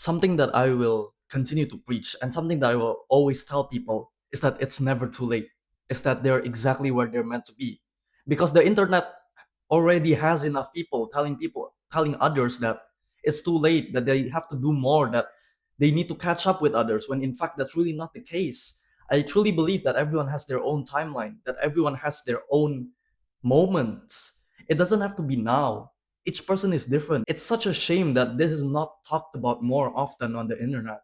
Something that I will continue to preach and something that I will always tell people is that it's never too late. Is that they're exactly where they're meant to be. Because the internet already has enough people, telling others that it's too late, that they have to do more, that they need to catch up with others, when in fact that's really not the case. I truly believe that everyone has their own timeline, that everyone has their own moments. It doesn't have to be now. Each person is different. It's such a shame that this is not talked about more often on the internet.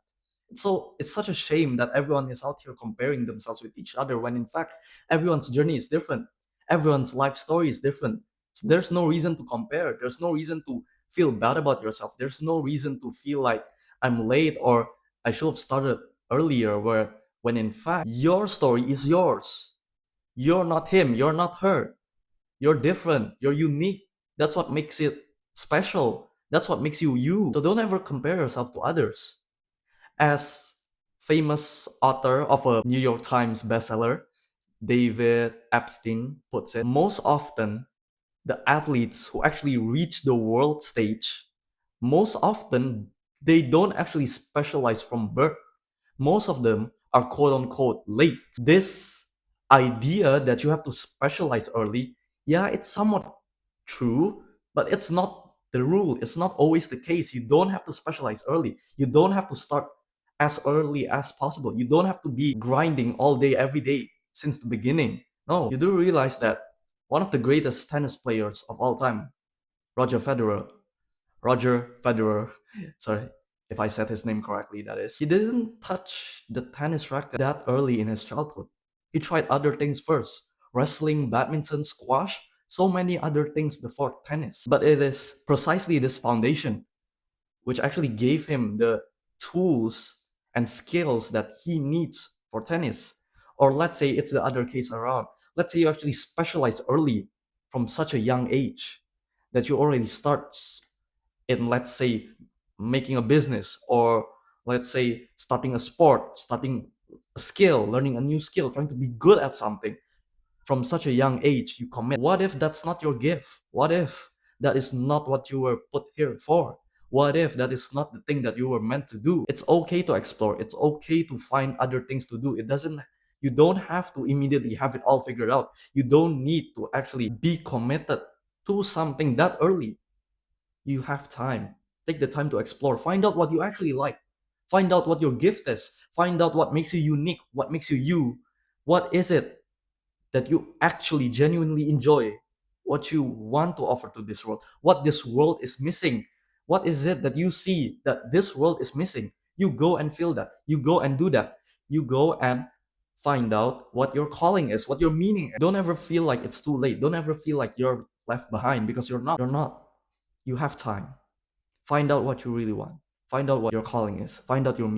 So it's such a shame that everyone is out here comparing themselves with each other when in fact everyone's journey is different. Everyone's life story is different. So there's no reason to compare. There's no reason to feel bad about yourself. There's no reason to feel like I'm late or I should have started earlier, where when in fact your story is yours. You're not him, you're not her. You're different, you're unique. That's what makes it special. That's what makes you you. So don't ever compare yourself to others. As famous author of a New York Times bestseller, David Epstein puts it, most often the athletes who actually reach the world stage, most often they don't actually specialize from birth. Most of them are quote unquote late. This idea that you have to specialize early, yeah, it's somewhat true, but it's not the rule. It's not always the case. You don't have to specialize early. You don't have to start as early as possible. You don't have to be grinding all day, every day since the beginning. No, you do realize that one of the greatest tennis players of all time, Roger Federer, Roger Federer, sorry if I said his name correctly, that is, he didn't touch the tennis racket that early in his childhood. He tried other things first: wrestling, badminton, squash, so many other things before tennis. But it is precisely this foundation which actually gave him the tools and skills that he needs for tennis. Or let's say it's the other case around. Let's say you actually specialize early from such a young age that you already start in, let's say, making a business, or let's say starting a sport, starting a skill, learning a new skill, trying to be good at something from such a young age. You commit. What if that's not your gift? What if that is not what you were put here for? What if that is not the thing that you were meant to do? It's okay to explore. It's okay to find other things to do. It doesn't, you don't have to immediately have it all figured out. You don't need to actually be committed to something that early. You have time. Take the time to explore. Find out what you actually like. Find out what your gift is. Find out what makes you unique, what makes you you. What is it that you actually genuinely enjoy, what you want to offer to this world, what this world is missing. What is it that you see that this world is missing? You go and feel that. You go and do that. You go and find out what your calling is, what your meaning is. Don't ever feel like it's too late. Don't ever feel like you're left behind, because you're not. You're not. You have time. Find out what you really want. Find out what your calling is. Find out your meaning.